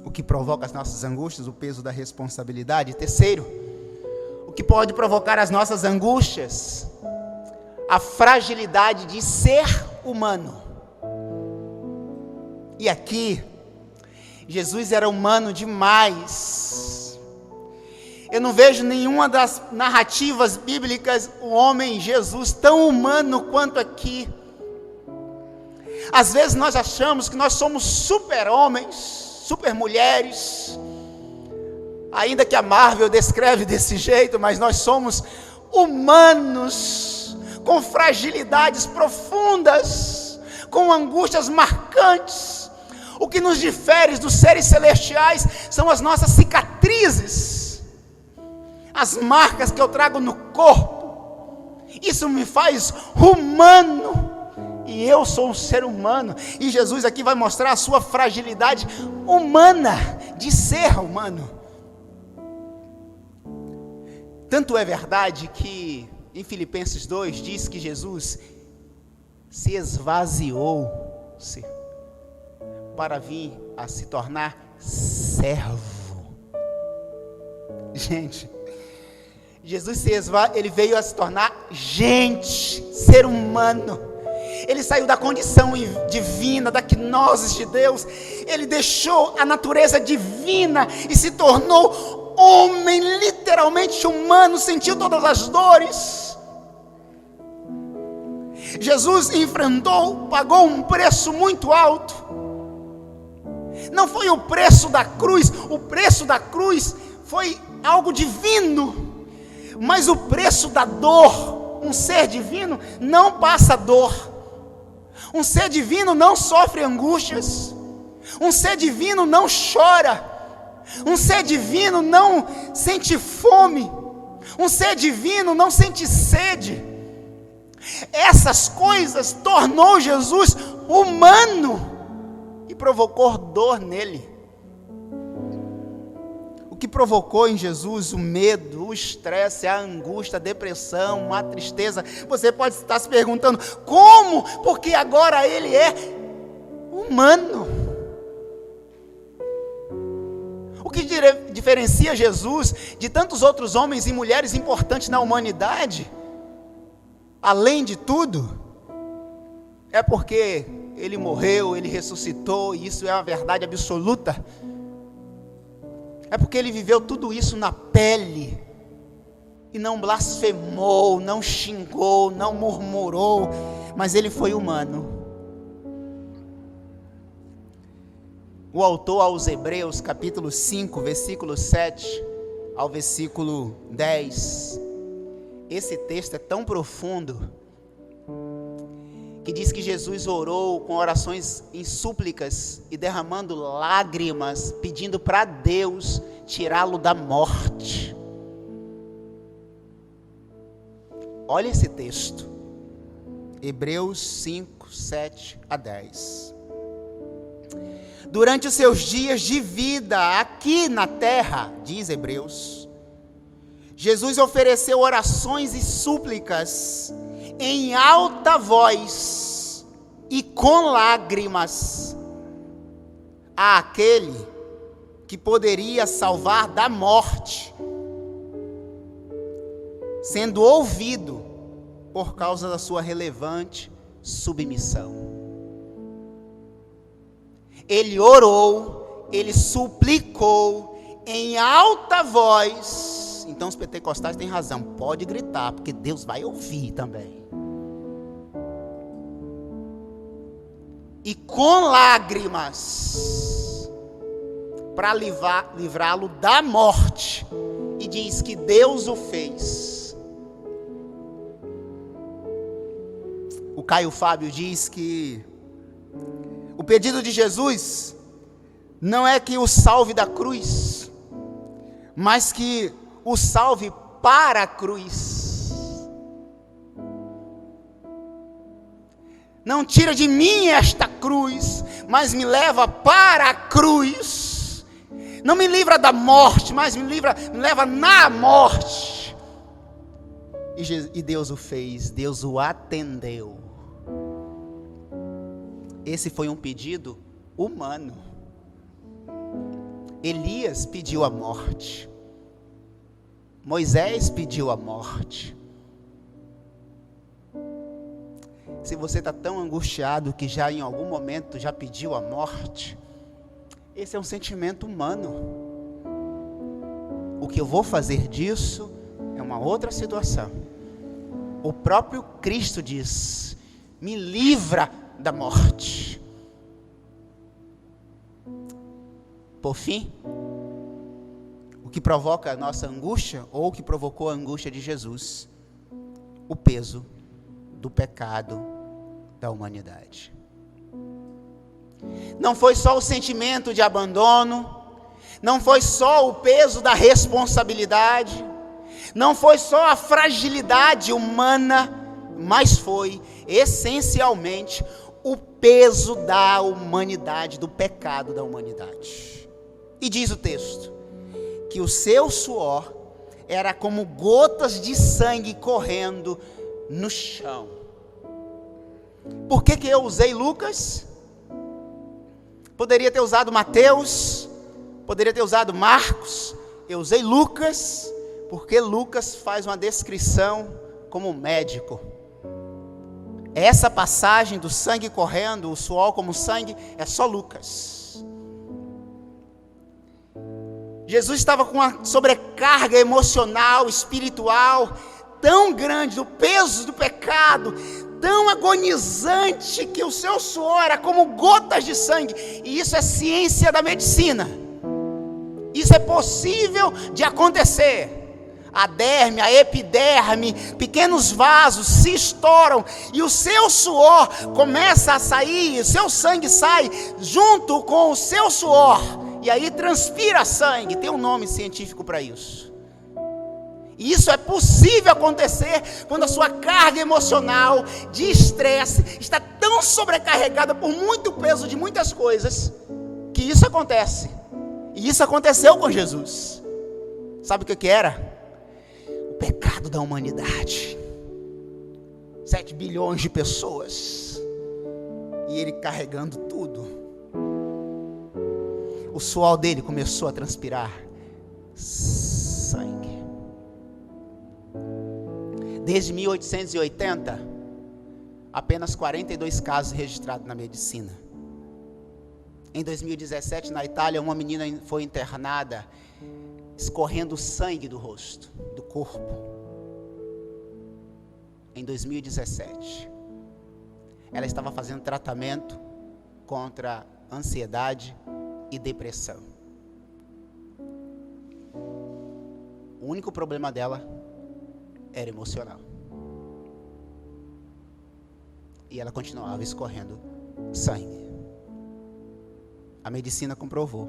o que provoca as nossas angústias, o peso da responsabilidade. Terceiro, o que pode provocar as nossas angústias, a fragilidade de ser humano. E aqui, Jesus era humano demais. Eu não vejo nenhuma das narrativas bíblicas o homem Jesus tão humano quanto aqui. Às vezes nós achamos que nós somos super-homens, super-mulheres, ainda que a Marvel descreve desse jeito, mas nós somos humanos, com fragilidades profundas, com angústias marcantes. O que nos difere dos seres celestiais são as nossas cicatrizes, as marcas que eu trago no corpo. Isso me faz humano, e eu sou um ser humano. E Jesus aqui vai mostrar a sua fragilidade humana, de ser humano. Tanto é verdade que em Filipenses 2 diz que Jesus se esvaziou-se para vir a se tornar servo. Gente, Jesus ele veio a se tornar gente, ser humano. Ele saiu da condição divina, da gnose de Deus. Ele deixou a natureza divina e se tornou homem, literalmente humano, sentiu todas as dores. Jesus enfrentou, pagou um preço muito alto. Não foi o preço da cruz foi algo divino, mas o preço da dor, um ser divino não passa dor, um ser divino não sofre angústias, um ser divino não chora, um ser divino não sente fome, um ser divino não sente sede. Essas coisas tornou Jesus humano e provocou dor nele. O que provocou em Jesus o medo, o estresse, a angústia, a depressão, a tristeza. Você pode estar se perguntando, como? Porque agora ele é humano. O que diferencia Jesus de tantos outros homens e mulheres importantes na humanidade, além de tudo, é porque ele morreu, ele ressuscitou, e isso é uma verdade absoluta. É porque ele viveu tudo isso na pele, e não blasfemou, não xingou, não murmurou, mas ele foi humano. O autor aos Hebreus, capítulo 5, versículo 7 ao versículo 10, esse texto é tão profundo, que diz que Jesus orou com orações em súplicas e derramando lágrimas, pedindo para Deus tirá-lo da morte. Olha esse texto, Hebreus 5, 7 a 10. Durante os seus dias de vida aqui na terra, diz Hebreus, Jesus ofereceu orações e súplicas em alta voz e com lágrimas àquele que poderia salvar da morte, sendo ouvido por causa da sua relevante submissão. Ele orou, ele suplicou em alta voz. Então os pentecostais têm razão, pode gritar, porque Deus vai ouvir também. E com lágrimas, para livrá-lo da morte. E diz que Deus o fez. O Caio Fábio diz que o pedido de Jesus não é que o salve da cruz, mas que o salve para a cruz. Não tira de mim esta cruz, mas me leva para a cruz. Não me livra da morte, mas me leva na morte. E Deus o fez, Deus o atendeu. Esse foi um pedido humano. Elias pediu a morte. Moisés pediu a morte. Se você está tão angustiado que já em algum momento já pediu a morte, esse é um sentimento humano. O que eu vou fazer disso é uma outra situação. O próprio Cristo diz: me livra da morte. Por fim, o que provoca a nossa angústia, ou o que provocou a angústia de Jesus? O peso do pecado da humanidade. Não foi só o sentimento de abandono, não foi só o peso da responsabilidade, não foi só a fragilidade humana, mas foi essencialmente o peso da humanidade, do pecado da humanidade. E diz o texto que o seu suor era como gotas de sangue correndo no chão. Por que eu usei Lucas? Poderia ter usado Mateus, poderia ter usado Marcos. Eu usei Lucas porque Lucas faz uma descrição como médico. Essa passagem do sangue correndo, o suor como sangue, é só Lucas. Jesus estava com uma sobrecarga emocional, espiritual, tão grande, do peso do pecado, tão agonizante, que o seu suor era como gotas de sangue. E isso é ciência da medicina. Isso é possível de acontecer. A derme, a epiderme, pequenos vasos se estouram e o seu suor começa a sair, o seu sangue sai junto com o seu suor, e aí transpira sangue. Tem um nome científico para isso. E isso é possível acontecer quando a sua carga emocional de estresse está tão sobrecarregada por muito peso de muitas coisas, que isso acontece. E isso aconteceu com Jesus. Sabe o que era? O pecado da humanidade. 7 bilhões de pessoas. E ele carregando tudo. O suor dele começou a transpirar sangue. Desde 1880, apenas 42 casos registrados na medicina. Em 2017, na Itália, uma menina foi internada, escorrendo sangue do rosto, do corpo. Em 2017, ela estava fazendo tratamento contra ansiedade e depressão. O único problema dela era emocional. E ela continuava escorrendo sangue. A medicina comprovou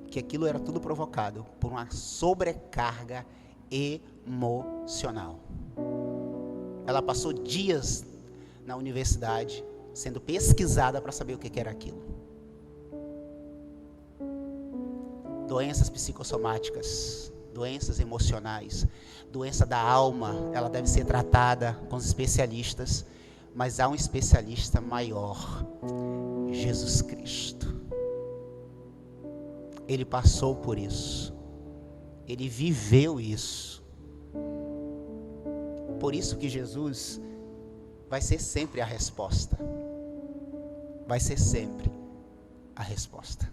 que aquilo era tudo provocado por uma sobrecarga emocional. Ela passou dias na universidade sendo pesquisada para saber o que era aquilo. Doenças psicossomáticas, doenças emocionais, doença da alma, ela deve ser tratada com os especialistas, mas há um especialista maior, Jesus Cristo. Ele passou por isso, ele viveu isso. Por isso que Jesus vai ser sempre a resposta. Vai ser sempre a resposta.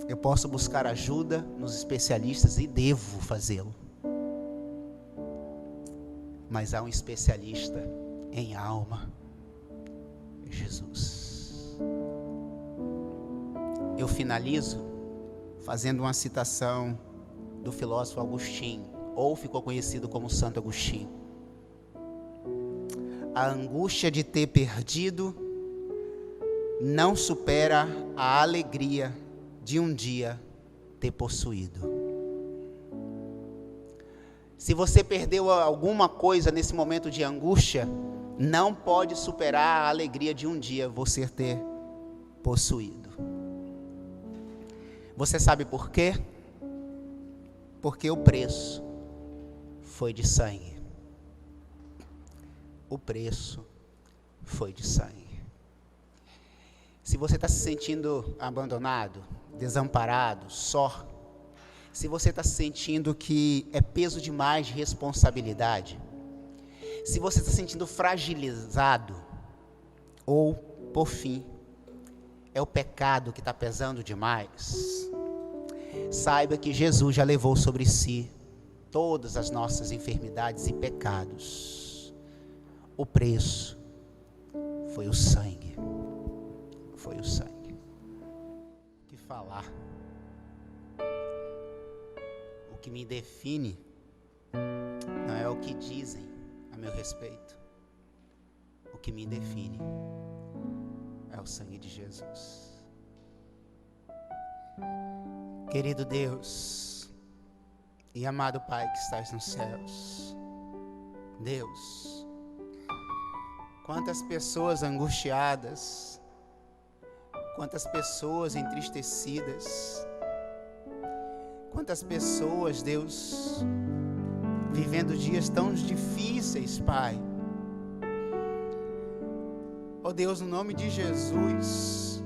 Eu posso buscar ajuda nos especialistas e devo fazê-lo. Mas há um especialista em alma, Jesus. Eu finalizo fazendo uma citação do filósofo Agostinho, ou ficou conhecido como Santo Agostinho. A angústia de ter perdido não supera a alegria de um dia ter possuído. Se você perdeu alguma coisa nesse momento de angústia, não pode superar a alegria de um dia você ter possuído. Você sabe por quê? Porque o preço foi de sangue. O preço foi de sangue. Se você está se sentindo abandonado, desamparado, só, se você está se sentindo que é peso demais de responsabilidade, se você está se sentindo fragilizado, ou, por fim, é o pecado que está pesando demais, saiba que Jesus já levou sobre si todas as nossas enfermidades e pecados. O preço foi o sangue. Foi o sangue. O que falar? O que me define não é o que dizem a meu respeito. O que me define é o sangue de Jesus. Querido Deus e amado Pai que estás nos céus, Deus, quantas pessoas angustiadas, quantas pessoas entristecidas, quantas pessoas, Deus, vivendo dias tão difíceis, Pai. Oh Deus, no nome de Jesus,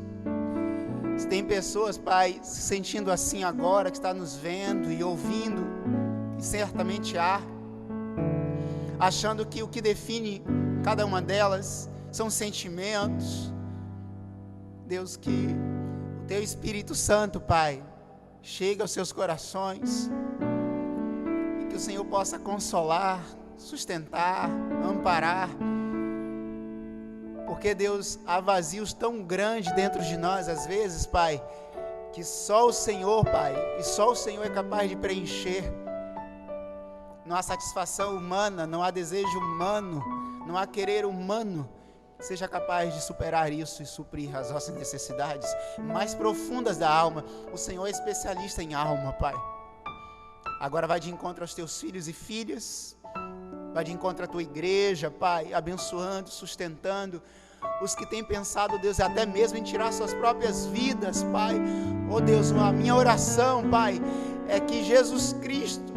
se tem pessoas, Pai, se sentindo assim agora, que está nos vendo e ouvindo, e certamente há, achando que o que define cada uma delas são sentimentos, Deus, que o Teu Espírito Santo, Pai, chegue aos seus corações, e que o Senhor possa consolar, sustentar, amparar, porque, Deus, há vazios tão grandes dentro de nós, às vezes, Pai, que só o Senhor, Pai, e só o Senhor é capaz de preencher. Não há satisfação humana, não há desejo humano, não há querer humano que seja capaz de superar isso e suprir as nossas necessidades mais profundas da alma. O Senhor é especialista em alma, Pai. Agora vai de encontro aos Teus filhos e filhas, vai de encontro à Tua igreja, Pai, abençoando, sustentando os que têm pensado, Deus, até mesmo em tirar suas próprias vidas, Pai. Oh Deus, a minha oração, Pai, é que Jesus Cristo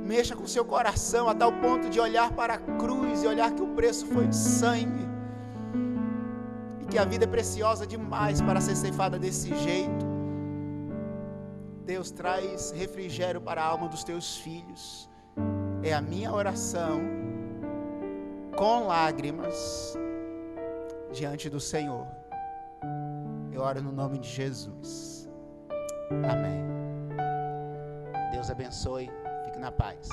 mexa com o seu coração a tal ponto de olhar para a cruz e olhar que o preço foi de sangue e que a vida é preciosa demais para ser ceifada desse jeito. Deus, traz refrigério para a alma dos Teus filhos. É a minha oração, com lágrimas, diante do Senhor. Eu oro no nome de Jesus. Amém. Deus abençoe. Fique na paz.